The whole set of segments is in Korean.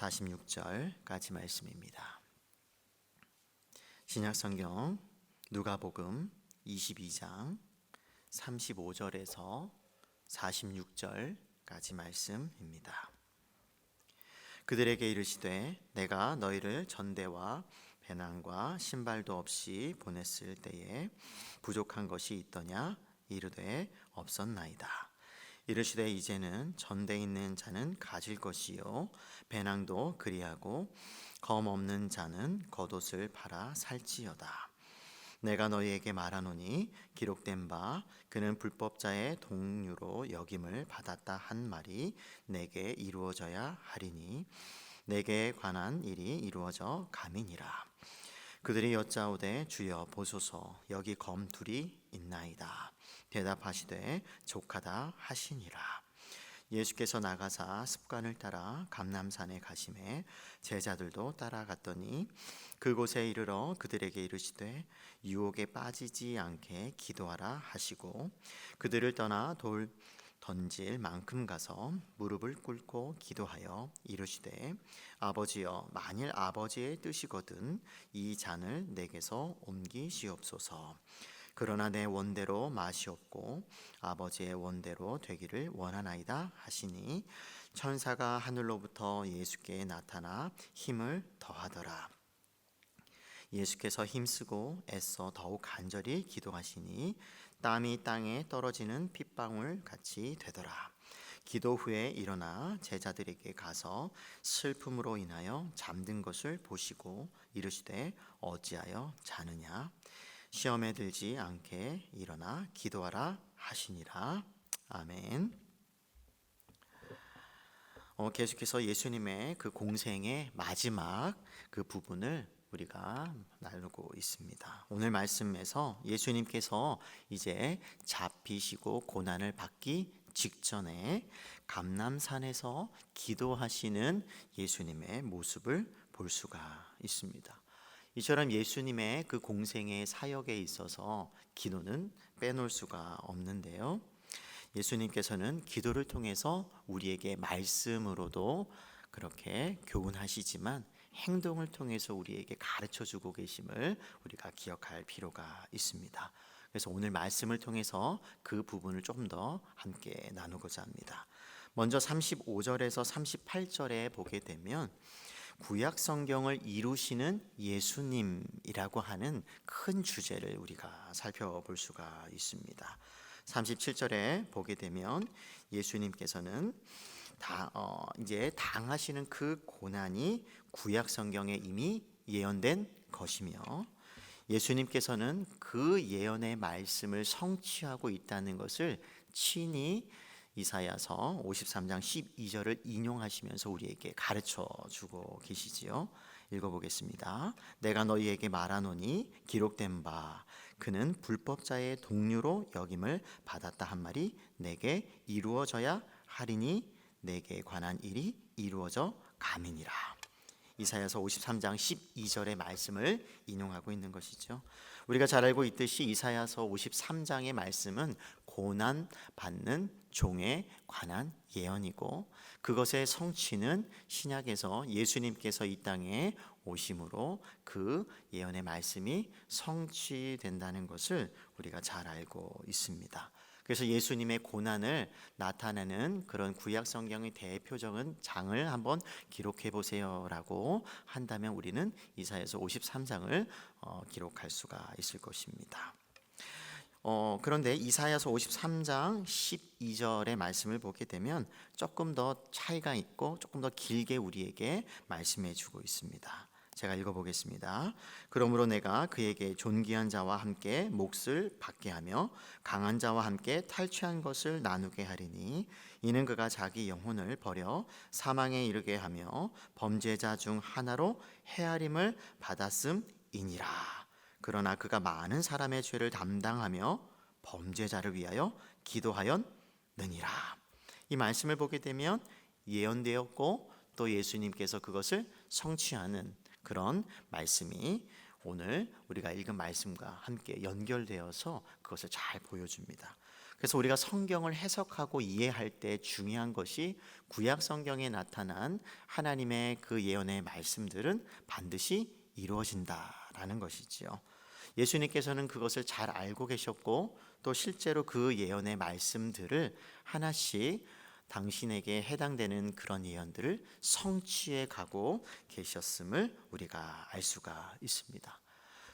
46절까지 말씀입니다. 신약성경 누가복음 22장 35절에서 46절까지 말씀입니다. 그들에게 이르시되 내가 너희를 전대와 배낭과 신발도 없이 보냈을 때에 부족한 것이 있더냐? 이르되 없었나이다. 이르시되 이제는 전대 있는 자는 가질 것이요 배낭도 그리하고 검 없는 자는 겉옷을 팔아 살지어다. 내가 너희에게 말하노니 기록된 바 그는 불법자의 동류로 여김을 받았다 한 말이 내게 이루어져야 하리니 내게 관한 일이 이루어져 감이니라. 그들이 여짜오되 주여 보소서 여기 검 둘이 있나이다. 대답하시되 족하다 하시니라. 예수께서 나가사 습관을 따라 감람산에 가시매 제자들도 따라갔더니 그곳에 이르러 그들에게 이르시되 유혹에 빠지지 않게 기도하라 하시고 그들을 떠나 돌 던질 만큼 가서 무릎을 꿇고 기도하여 이르시되 아버지여 만일 아버지의 뜻이거든 이 잔을 내게서 옮기시옵소서. 그러나 내 원대로 마시옵고 아버지의 원대로 되기를 원하나이다 하시니 천사가 하늘로부터 예수께 나타나 힘을 더하더라. 예수께서 힘쓰고 애써 더욱 간절히 기도하시니 땀이 땅에 떨어지는 핏방울 같이 되더라. 기도 후에 일어나 제자들에게 가서 슬픔으로 인하여 잠든 것을 보시고 이르시되 어찌하여 자느냐? 시험에 들지 않게 일어나 기도하라 하시니라. 아멘. 계속해서 예수님의 그 공생의 마지막 그 부분을 우리가 나누고 있습니다. 오늘 말씀에서 예수님께서 이제 잡히시고 고난을 받기 직전에 감람산에서 기도하시는 예수님의 모습을 볼 수가 있습니다. 이처럼 예수님의 그 공생의 사역에 있어서 기도는 빼놓을 수가 없는데요. 예수님께서는 기도를 통해서 우리에게 말씀으로도 그렇게 교훈하시지만 행동을 통해서 우리에게 가르쳐 주고 계심을 우리가 기억할 필요가 있습니다. 그래서 오늘 말씀을 통해서 그 부분을 조금 더 함께 나누고자 합니다. 먼저 35절에서 38절에 보게 되면 구약 성경을 이루시는 예수님이라고 하는 큰 주제를 우리가 살펴볼 수가 있습니다. 37절에 보게 되면 예수님께서는 이제 당하시는 그 고난이 구약 성경에 이미 예언된 것이며 예수님께서는 그 예언의 말씀을 성취하고 있다는 것을 친히 이사야서 53장 12절을 인용하시면서 우리에게 가르쳐 주고 계시지요. 읽어보겠습니다. 내가 너희에게 말하노니 기록된 바 그는 불법자의 동류로 여김을 받았다 한 말이 내게 이루어져야 하리니 내게 관한 일이 이루어져 감이니라. 이사야서 53장 12절의 말씀을 인용하고 있는 것이죠. 우리가 잘 알고 있듯이 이사야서 53장의 말씀은 고난 받는 종에 관한 예언이고 그것의 성취는 신약에서 예수님께서 이 땅에 오심으로 그 예언의 말씀이 성취된다는 것을 우리가 잘 알고 있습니다. 그래서 예수님의 고난을 나타내는 그런 구약 성경의 대표적인 장을 한번 기록해 보세요라고 한다면 우리는 이사야서 53장을 기록할 수가 있을 것입니다. 그런데 이사야서 53장 12절의 말씀을 보게 되면 조금 더 차이가 있고 조금 더 길게 우리에게 말씀해 주고 있습니다. 제가 읽어보겠습니다. 그러므로 내가 그에게 존귀한 자와 함께 몫을 받게 하며 강한 자와 함께 탈취한 것을 나누게 하리니 이는 그가 자기 영혼을 버려 사망에 이르게 하며 범죄자 중 하나로 헤아림을 받았음이니라. 그러나 그가 많은 사람의 죄를 담당하며 범죄자를 위하여 기도하였느니라. 이 말씀을 보게 되면 예언되었고 또 예수님께서 그것을 성취하는 그런 말씀이 오늘 우리가 읽은 말씀과 함께 연결되어서 그것을 잘 보여줍니다. 그래서 우리가 성경을 해석하고 이해할 때 중요한 것이 구약 성경에 나타난 하나님의 그 예언의 말씀들은 반드시 이루어진다라는 것이지요. 예수님께서는 그것을 잘 알고 계셨고 또 실제로 그 예언의 말씀들을 하나씩 당신에게 해당되는 그런 예언들을 성취해 가고 계셨음을 우리가 알 수가 있습니다.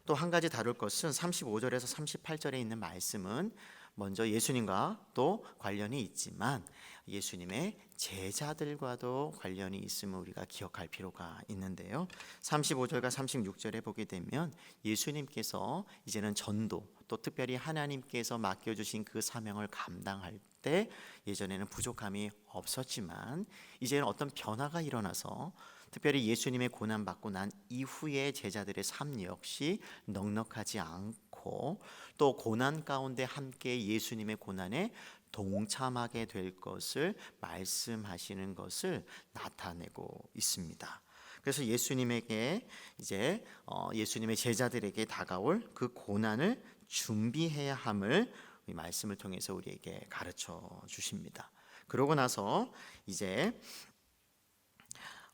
또 한 가지 다룰 것은 35절에서 38절에 있는 말씀은 먼저 예수님과 또 관련이 있지만 예수님의 제자들과도 관련이 있음을 우리가 기억할 필요가 있는데요. 35절과 36절에 보게 되면 예수님께서 이제는 전도 또 특별히 하나님께서 맡겨주신 그 사명을 감당할 때 예전에는 부족함이 없었지만 이제는 어떤 변화가 일어나서 특별히 예수님의 고난받고 난 이후에 제자들의 삶 역시 넉넉하지 않고 또 고난 가운데 함께 예수님의 고난에 동참하게 될 것을 말씀하시는 것을 나타내고 있습니다. 그래서 예수님에게 이제 예수님의 제자들에게 다가올 그 고난을 준비해야 함을 이 말씀을 통해서 우리에게 가르쳐 주십니다. 그러고 나서 이제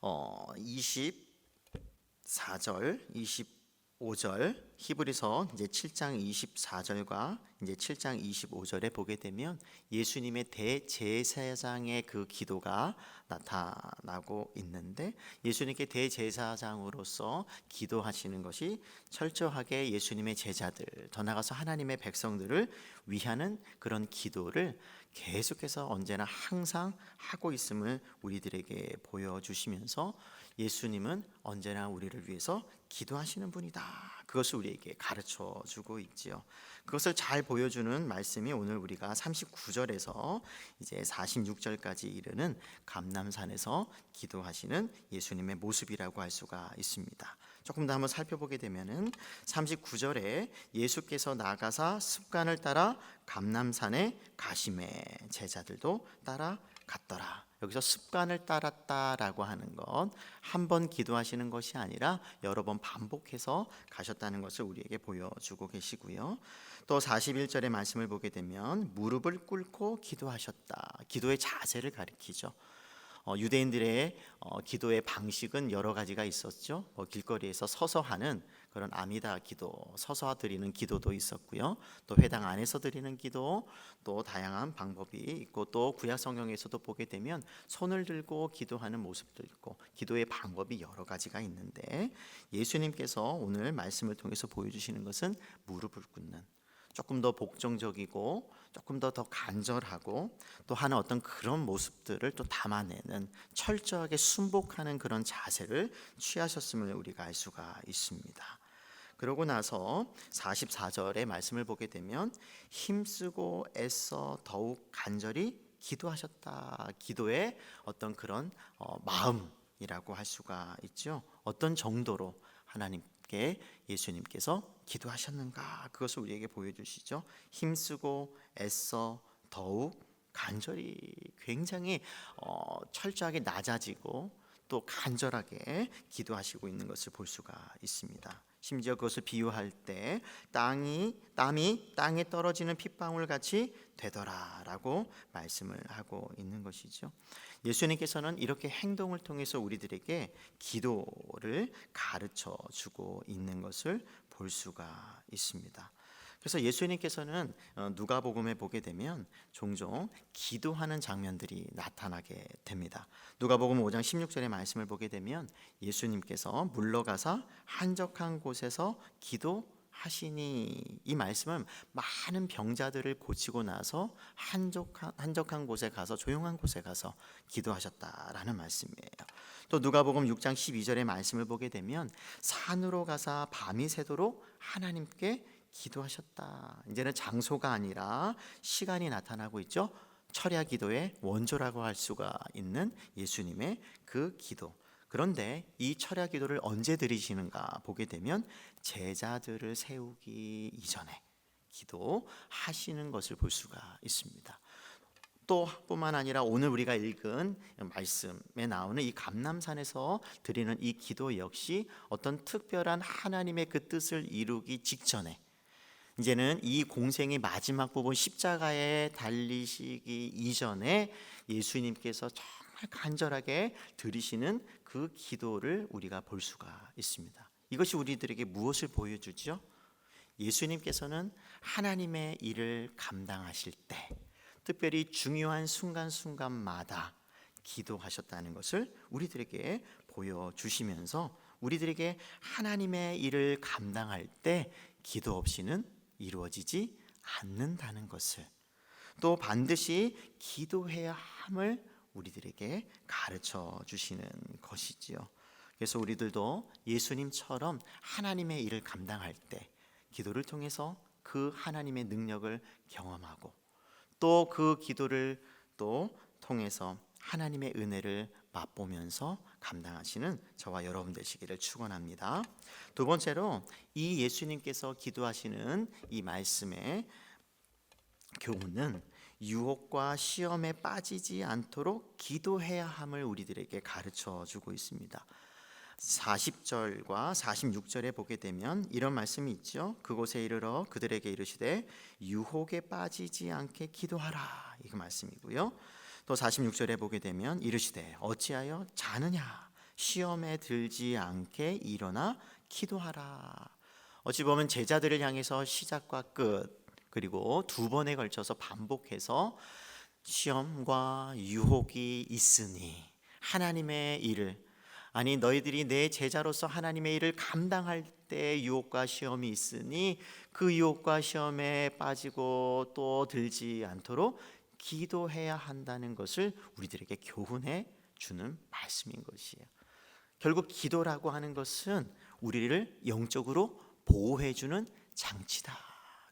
24절, 25절 히브리서 이제 7장 24절과 이제 7장 25절에 보게 되면 예수님의 대제사장의 그 기도가 나타나고 있는데 예수님께 대제사장으로서 기도하시는 것이 철저하게 예수님의 제자들, 더 나아가서 하나님의 백성들을 위하는 그런 기도를 계속해서 언제나 항상 하고 있음을 우리들에게 보여주시면서 예수님은 언제나 우리를 위해서 기도하시는 분이다. 그것을 우리에게 가르쳐 주고 있지요. 그것을 잘 보여주는 말씀이 오늘 우리가 39절에서 이제 46절까지 이르는 감람산에서 기도하시는 예수님의 모습이라고 할 수가 있습니다. 조금 더 한번 살펴보게 되면은 39절에 예수께서 나가사 습관을 따라 감람산에 가심에 제자들도 따라갔더라. 여기서 습관을 따랐다라고 하는 건 한 번 기도하시는 것이 아니라 여러 번 반복해서 가셨다는 것을 우리에게 보여주고 계시고요. 또 41절의 말씀을 보게 되면 무릎을 꿇고 기도하셨다. 기도의 자세를 가리키죠. 유대인들의 기도의 방식은 여러 가지가 있었죠. 길거리에서 서서 하는 그런 아미다 기도, 서서 드리는 기도도 있었고요. 또 회당 안에서 드리는 기도, 또 다양한 방법이 있고 또 구약 성경에서도 보게 되면 손을 들고 기도하는 모습도 있고 기도의 방법이 여러 가지가 있는데 예수님께서 오늘 말씀을 통해서 보여주시는 것은 무릎을 꿇는 조금 더 복종적이고 조금 더 간절하고 또 하는 어떤 그런 모습들을 또 담아내는 철저하게 순복하는 그런 자세를 취하셨음을 우리가 알 수가 있습니다. 그러고 나서 44절의 말씀을 보게 되면 힘쓰고 애써 더욱 간절히 기도하셨다. 기도의 어떤 그런 마음이라고 할 수가 있죠. 어떤 정도로 하나님께 예수님께서 기도하셨는가 그것을 우리에게 보여주시죠. 힘쓰고 애써 더욱 간절히 굉장히 철저하게 낮아지고 또 간절하게 기도하시고 있는 것을 볼 수가 있습니다. 심지어 그것을 비유할 때 땀이 땅에 떨어지는 핏방울 같이 되더라라고 말씀을 하고 있는 것이죠. 예수님께서는 이렇게 행동을 통해서 우리들에게 기도를 가르쳐 주고 있는 것을 볼 수가 있습니다. 그래서 예수님께서는 누가복음에 보게 되면 종종 기도하는 장면들이 나타나게 됩니다. 누가복음 5장 16절의 말씀을 보게 되면 예수님께서 물러가서 한적한 곳에서 기도하시니 이 말씀은 많은 병자들을 고치고 나서 한적한 곳에 가서 조용한 곳에 가서 기도하셨다라는 말씀이에요. 또 누가복음 6장 12절의 말씀을 보게 되면 산으로 가서 밤이 새도록 하나님께 기도하셨다. 이제는 장소가 아니라 시간이 나타나고 있죠. 철야 기도의 원조라고 할 수가 있는 예수님의 그 기도. 그런데 이 철야 기도를 언제 드리시는가 보게 되면 제자들을 세우기 이전에 기도하시는 것을 볼 수가 있습니다. 또 뿐만 아니라 오늘 우리가 읽은 말씀에 나오는 이 감람산에서 드리는 이 기도 역시 어떤 특별한 하나님의 그 뜻을 이루기 직전에 이제는 이 공생의 마지막 부분 십자가에 달리시기 이전에 예수님께서 정말 간절하게 드리시는 그 기도를 우리가 볼 수가 있습니다. 이것이 우리들에게 무엇을 보여주죠? 예수님께서는 하나님의 일을 감당하실 때 특별히 중요한 순간순간마다 기도하셨다는 것을 우리들에게 보여주시면서 우리들에게 하나님의 일을 감당할 때 기도 없이는 이루어지지 않는다는 것을, 또 반드시 기도해야 함을 우리들에게 가르쳐 주시는 것이지요. 그래서 우리들도 예수님처럼 하나님의 일을 감당할 때 기도를 통해서 그 하나님의 능력을 경험하고 또 그 기도를 또 통해서 하나님의 은혜를 맛보면서 감당하시는 저와 여러분 되시기를 축원합니다. 두 번째로 이 예수님께서 기도하시는 이 말씀의 교훈은 유혹과 시험에 빠지지 않도록 기도해야 함을 우리들에게 가르쳐 주고 있습니다. 40절과 46절에 보게 되면 이런 말씀이 있죠. 그곳에 이르러 그들에게 이르시되 유혹에 빠지지 않게 기도하라, 이거 말씀이고요. 또 46절에 보게 되면 이르시되 어찌하여 자느냐, 시험에 들지 않게 일어나 기도하라. 어찌 보면 제자들을 향해서 시작과 끝 그리고 두 번에 걸쳐서 반복해서 시험과 유혹이 있으니 하나님의 일을, 아니 너희들이 내 제자로서 하나님의 일을 감당할 때 유혹과 시험이 있으니 그 유혹과 시험에 빠지고 또 들지 않도록 기도해야 한다는 것을 우리들에게 교훈해 주는 말씀인 것이에요. 결국 기도라고 하는 것은 우리를 영적으로 보호해 주는 장치다.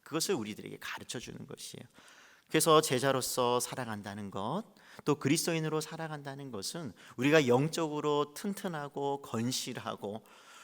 그것을 우리들에게 가르쳐 주는 것이에요. 그래서 제자로서 살아간다는 것, 또 그리스도인으로 살아간다는 것은 우리가 영적으로 튼튼하고 건실하고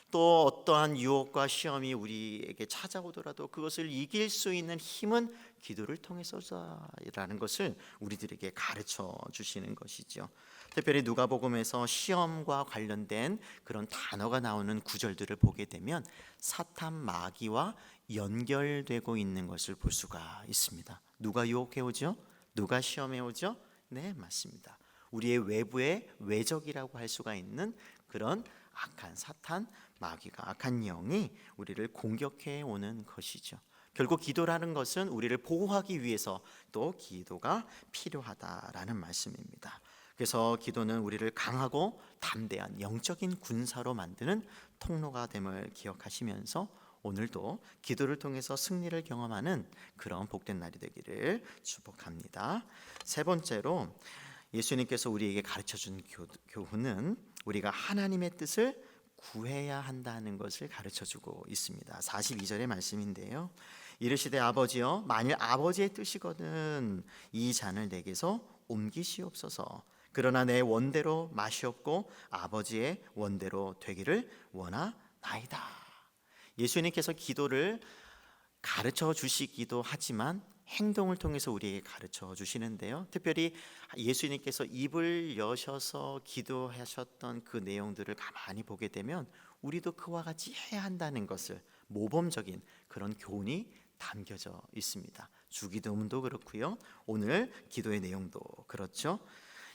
또 어떠한 유혹과 시험이 우리에게 찾아오더라도 그것을 이길 수 있는 힘은 기도를 통해서라는 것을 우리들에게 가르쳐 주시는 것이죠. 특별히 누가복음에서 시험과 관련된 그런 단어가 나오는 구절들을 보게 되면 사탄 마귀와 연결되고 있는 것을 볼 수가 있습니다. 누가 유혹해 오죠? 누가 시험해 오죠? 네, 맞습니다. 우리의 외부의 외적이라고 할 수가 있는 그런 악한 사탄 마귀가, 악한 영이 우리를 공격해 오는 것이죠. 결국 기도라는 것은 우리를 보호하기 위해서 또 기도가 필요하다라는 말씀입니다. 그래서 기도는 우리를 강하고 담대한 영적인 군사로 만드는 통로가 됨을 기억하시면서 오늘도 기도를 통해서 승리를 경험하는 그런 복된 날이 되기를 축복합니다. 세 번째로 예수님께서 우리에게 가르쳐준 교훈은 우리가 하나님의 뜻을 구해야 한다는 것을 가르쳐주고 있습니다. 42절의 말씀인데요. 이르시되 아버지여, 만일 아버지의 뜻이거든 이 잔을 내게서 옮기시옵소서. 그러나 내 원대로 마시옵고 아버지의 원대로 되기를 원하나이다. 예수님께서 기도를 가르쳐 주시기도 하지만 행동을 통해서 우리에게 가르쳐 주시는데요. 특별히 예수님께서 입을 여셔서 기도하셨던 그 내용들을 가만히 보게 되면 우리도 그와 같이 해야 한다는 것을 모범적인 그런 교훈이 담겨져 있습니다. 주기도문도 그렇고요. 오늘 기도의 내용도 그렇죠.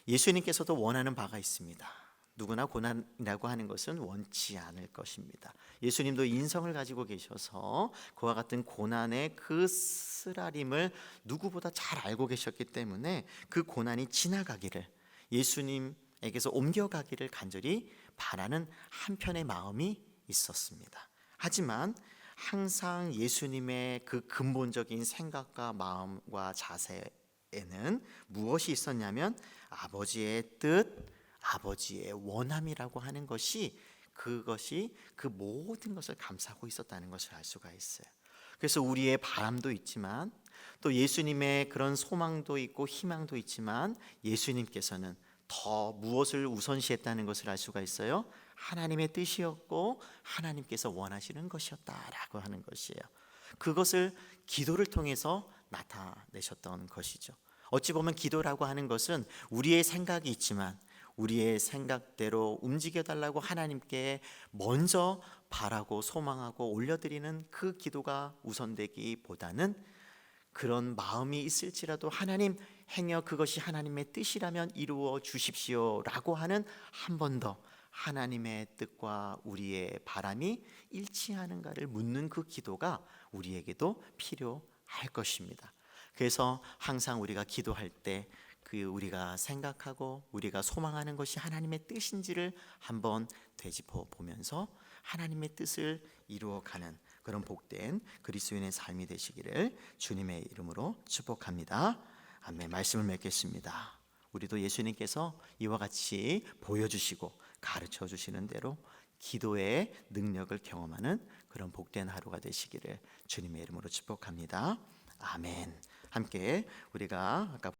예수님께서도 원하는 바가 있습니다. 누구나 고난이라고 하는 것은 원치 않을 것입니다. 예수님도 인성을 가지고 계셔서 그와 같은 고난의 그 쓰라림을 누구보다 잘 알고 계셨기 때문에 그 고난이 지나가기를, 예수님에게서 옮겨가기를 간절히 바라는 한편의 마음이 있었습니다. 하지만 항상 예수님의 그 근본적인 생각과 마음과 자세에는 무엇이 있었냐면 아버지의 뜻, 아버지의 원함이라고 하는 것이, 그것이 그 모든 것을 감싸고 있었다는 것을 알 수가 있어요. 그래서 우리의 바람도 있지만 또 예수님의 그런 소망도 있고 희망도 있지만 예수님께서는 더 무엇을 우선시했다는 것을 알 수가 있어요. 하나님의 뜻이었고 하나님께서 원하시는 것이었다라고 하는 것이에요. 그것을 기도를 통해서 나타내셨던 것이죠. 어찌 보면 기도라고 하는 것은 우리의 생각이 있지만 우리의 생각대로 움직여 달라고 하나님께 먼저 바라고 소망하고 올려드리는 그 기도가 우선되기보다는 그런 마음이 있을지라도 하나님 행여 그것이 하나님의 뜻이라면 이루어 주십시오라고 하는 한 번 더 하나님의 뜻과 우리의 바람이 일치하는가를 묻는 그 기도가 우리에게도 필요할 것입니다. 그래서 항상 우리가 기도할 때 그 우리가 생각하고 우리가 소망하는 것이 하나님의 뜻인지를 한번 되짚어 보면서 하나님의 뜻을 이루어가는 그런 복된 그리스도인의 삶이 되시기를 주님의 이름으로 축복합니다. 아멘. 말씀을 맺겠습니다. 우리도 예수님께서 이와 같이 보여주시고 가르쳐 주시는 대로 기도의 능력을 경험하는 그런 복된 하루가 되시기를 주님의 이름으로 축복합니다. 아멘. 함께 우리가 아까